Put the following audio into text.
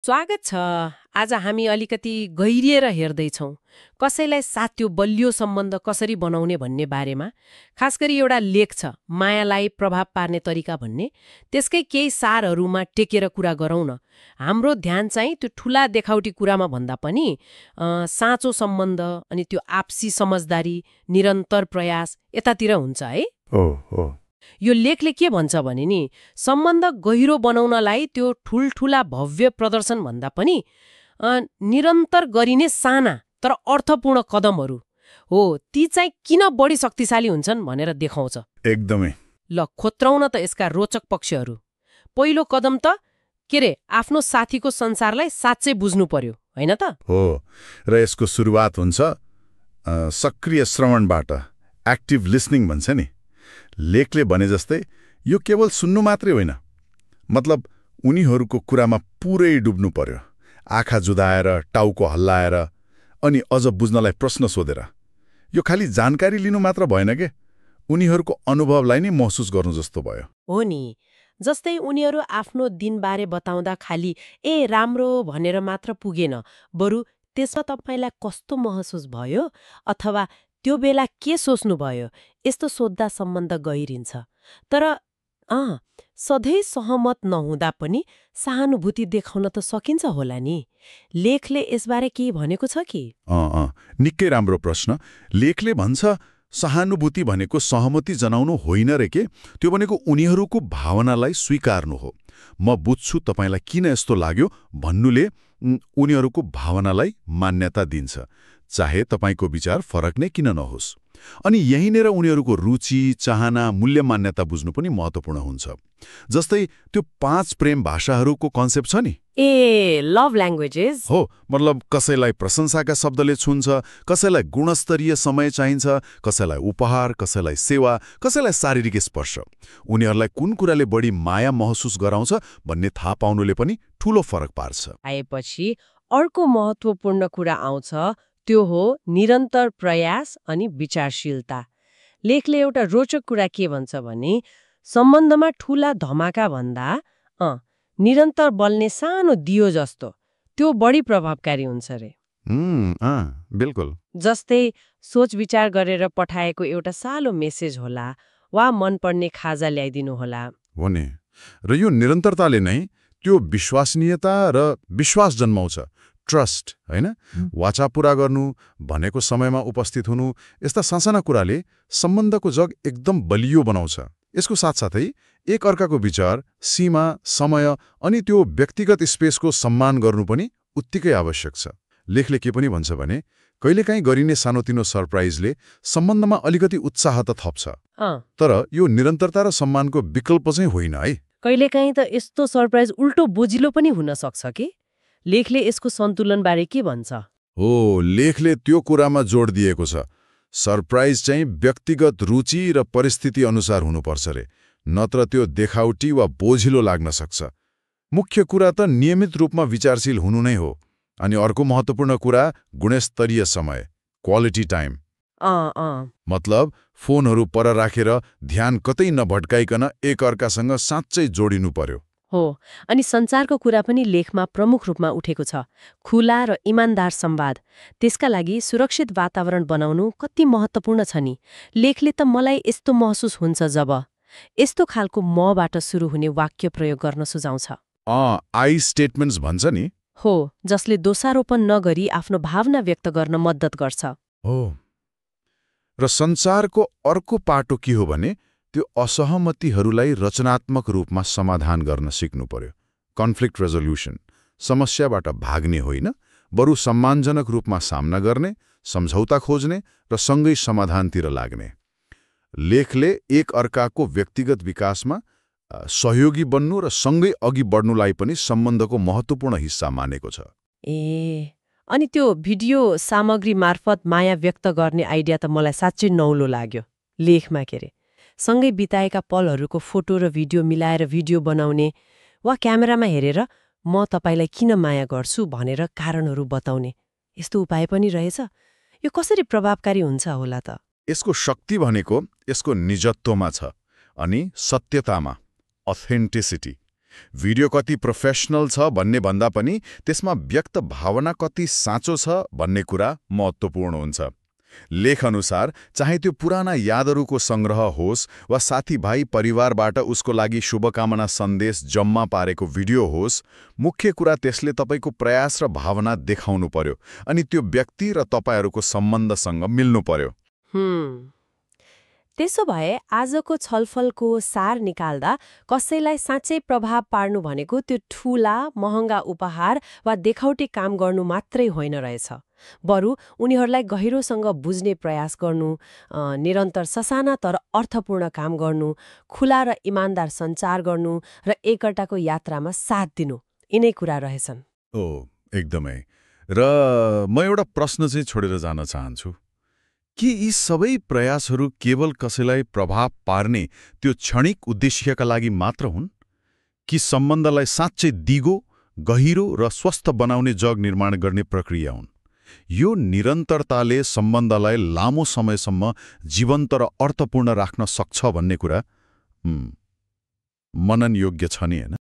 स्वागत छ। आज हामी अलिकति गहिरिएर हेर्दैछौँ कसैलाई साथ्यो बलियो सम्बन्ध कसरी बनाउने भन्ने बारेमा। खास गरी एउटा लेख छ मायालाई प्रभाव पार्ने तरिका भन्ने, त्यसकै केही सारहरूमा टेकेर कुरा गरौँ न। हाम्रो ध्यान चाहिँ त्यो ठुला देखाउटी कुरामा भन्दा पनि साँचो सम्बन्ध अनि त्यो आपसी समझदारी, निरन्तर प्रयास यतातिर हुन्छ है। हो। यो लेखले के भन्छ भने नि सम्बन्ध गहिरो बनाउनलाई त्यो ठुल्ठुला भव्य प्रदर्शन भन्दा पनि निरन्तर गरिने साना तर अर्थपूर्ण कदमहरू हो, ती चाहिँ किन बढी शक्तिशाली हुन्छन् भनेर देखाउँछ। एकदमै। ल खोत्रौँ न त यसका रोचक पक्षहरू। पहिलो कदम त के रे, आफ्नो साथीको संसारलाई साँच्चै बुझ्नु पर्यो, होइन त? हो, र यसको सुरुवात हुन्छ सक्रिय श्रवणबाट। एक्टिभ लिसनिङ भन्छ नि। लेखले भने जस्तै यो केवल सुन्नु मात्रै होइन, मतलब उनीहरूको कुरामा पुरै डुब्नु पर्यो, आँखा जुदाएर, टाउको हल्लाएर, अनि अझ बुझ्नलाई प्रश्न सोधेर। यो खालि जानकारी लिनु मात्र भएन के, उनीहरूको अनुभवलाई नै महसुस गर्नु जस्तो भयो। हो नि, जस्तै उनीहरू आफ्नो दिनबारे बताउँदा खालि ए राम्रो भनेर मात्र पुगेन, बरु त्यसमा तपाईँलाई कस्तो महसुस भयो अथवा त्यो बेला के सोच्नु भयो, यस्तो सोद्धा सम्बन्ध गहिरिन्छ। तर सधैँ सहमत नहुँदा पनि सहानुभूति देखाउन त सकिन्छ होला नि। लेखले यसबारे केही भनेको छ कि? निकै राम्रो प्रश्न। लेखले भन्छ सहानुभूति भनेको सहमति जनाउनु होइन रे के, त्यो भनेको उनीहरूको भावनालाई स्वीकार्नु हो। म बुझ्छु तपाईँलाई किन यस्तो लाग्यो भन्नुले उनीहरूको भावनालाई मान्यता दिन्छ, चाहे तपाईँको विचार फरक नै किन नहोस्। अनि यहीँनिर उनीहरूको रुचि, चाहना, मूल्य मान्यता बुझ्नु पनि महत्त्वपूर्ण हुन्छ। जस्तै त्यो 5 प्रेम भाषाहरूको कन्सेप्ट छ नि। ए लभ ल्याङ्ग्वेजेस हो, मतलब कसैलाई प्रशंसाका शब्दले छुन्छ, कसैलाई गुणस्तरीय समय चाहिन्छ, कसैलाई उपहार, कसैलाई सेवा, कसैलाई शारीरिक स्पर्श। उनीहरूलाई कुन कुराले बढी माया महसुस गराउँछ भन्ने थाहा पाउनुले पनि ठूलो फरक पार्छ। आएपछि अर्को महत्त्वपूर्ण कुरा आउँछ, त्यो हो निरन्तर प्रयास अनि विचारशीलता। लेखले एउटा रोचक कुरा के भन्छ भने सम्बन्धमा ठूला धमाका भन्दा निरन्तर बल्ने सानो दियो जस्तो त्यो बढी प्रभावकारी हुन्छ रे। बिल्कुल। जस्तै सोच विचार गरेर पठाएको एउटा सानो मेसेज होला वा मनपर्ने खाजा ल्याइदिनु होला। हो नि, र यो निरन्तरताले नै त्यो विश्वसनीयता र विश्वास जन्माउँछ। ट्रस्ट, होइन? वाचा पूरा गर्नु, भनेको समयमा उपस्थित हुनु, यस्ता सासाना कुराले सम्बन्धको जग एकदम बलियो बनाउँछ। यसको साथसाथै एक अर्काको विचार, सीमा, समय अनि त्यो व्यक्तिगत स्पेसको सम्मान गर्नु पनि उत्तिकै आवश्यक छ। लेखले के पनि भन्छ भने कहिलेकाहीँ गरिने सानोतिनो सरप्राइजले सम्बन्धमा अलिकति उत्साह त थप्छ, तर यो निरन्तरता र सम्मानको विकल्प चाहिँ होइन है। कहिलेकाहीँ त यस्तो सरप्राइज उल्टो बोजिलो पनि हुन सक्छ कि? लेखले यसको सन्तुलनबारे के भन्छ? हो, लेखले त्यो कुरामा जोड दिएको छ। सरप्राइज चाहिँ व्यक्तिगत रुचि र परिस्थिति अनुसार हुनुपर्छ रे, नत्र त्यो देखाउटी वा बोझिलो लाग्न सक्छ। मुख्य कुरा त नियमित रूपमा विचारशील हुनु नै हो। अनि अर्को महत्त्वपूर्ण कुरा गुणस्तरीय समय, क्वालिटी टाइम। मतलब फोनहरू पर राखेर ध्यान कतै नभट्काइकन एक अर्कासँग साँच्चै जोडिनु पर्यो। हो, अनि सञ्चारको कुरा पनि लेखमा प्रमुख रूपमा उठेको छ। खुला र इमान्दार संवाद, त्यसका लागि सुरक्षित वातावरण बनाउनु कति महत्त्वपूर्ण छ नि। लेखले त मलाई यस्तो महसुस हुन्छ जब यस्तो खालको मबाट सुरु हुने वाक्य प्रयोग गर्न सुझाउँछ। आई स्टेटमेन्ट्स भन्छ नि। हो, जसले दोषारोपण नगरी आफ्नो भावना व्यक्त गर्न मद्दत गर्छ। हो, र सञ्चारको अर्को पाटो के हो भने त्यो असहमतिहरूलाई रचनात्मक रूपमा समाधान गर्न सिक्नु पर्यो। कन्फ्लिक्ट रेजोल्युसन, समस्याबाट भाग्ने होइन, बरु सम्मानजनक रूपमा सामना गर्ने, सम्झौता खोज्ने र सँगै समाधानतिर लाग्ने। लेखले एक अर्काको व्यक्तिगत विकासमा सहयोगी बन्नु र सँगै अघि बढ्नुलाई पनि सम्बन्धको महत्त्वपूर्ण हिस्सा मानेको छ। अनि त्यो भिडियो सामग्री मार्फत माया व्यक्त गर्ने आइडिया त मलाई साँच्चै नौलो लाग्यो। लेखमा के रे सँगै बिताएका पलहरूको फोटो र भिडियो मिलाएर भिडियो बनाउने वा क्यामेरामा हेरेर म तपाईँलाई किन माया गर्छु भनेर कारणहरू बताउने, यस्तो उपाय पनि रहेछ। यो कसरी प्रभावकारी हुन्छ होला त? यसको शक्ति भनेको यसको निजत्वमा छ अनि सत्यतामा, अथेन्टिसिटी। भिडियो कति प्रोफेसनल छ भन्ने भन्दा पनि त्यसमा व्यक्त भावना कति साँचो छ भन्ने कुरा महत्त्वपूर्ण हुन्छ। लेखअनुसार चाहे त्यो पुराना यादहरूको सङ्ग्रह होस् वा साथीभाइ परिवारबाट उसको लागि शुभकामना सन्देश जम्मा पारेको भिडियो होस्, मुख्य कुरा त्यसले तपाईँको प्रयास र भावना देखाउनु पर्यो अनि त्यो व्यक्ति र तपाईँहरूको सम्बन्धसँग मिल्नु पर्यो। त्यसो भए आजको छलफलको सार निकाल्दा कसैलाई साँच्चै प्रभाव पार्नु भनेको त्यो ठूला महँगा उपहार वा देखाउटी काम गर्नु मात्रै होइन रहेछ, बरु उनीहरूलाई गहिरोसँग बुझ्ने प्रयास गर्नु, निरन्तर ससाना तर अर्थपूर्ण काम गर्नु, खुला र इमान्दार सञ्चार गर्नु र एकअर्काको यात्रामा साथ दिनु, यिनै कुरा रहेछन्। एकदमै। र म एउटा प्रश्न चाहिँ छोडेर जान चाहन्छु, के यी सबै प्रयासहरू केवल कसैलाई प्रभाव पार्ने त्यो क्षणिक उद्देश्यका लागि मात्र हुन्, कि सम्बन्धलाई साँच्चै दिगो, गहिरो र स्वस्थ बनाउने जग निर्माण गर्ने प्रक्रिया हुन्? यो निरन्तरताले सम्बन्धलाई लामो समयसम्म जीवन्त र अर्थपूर्ण राख्न सक्छ भन्ने कुरा मनन योग्य छ नि, हैन?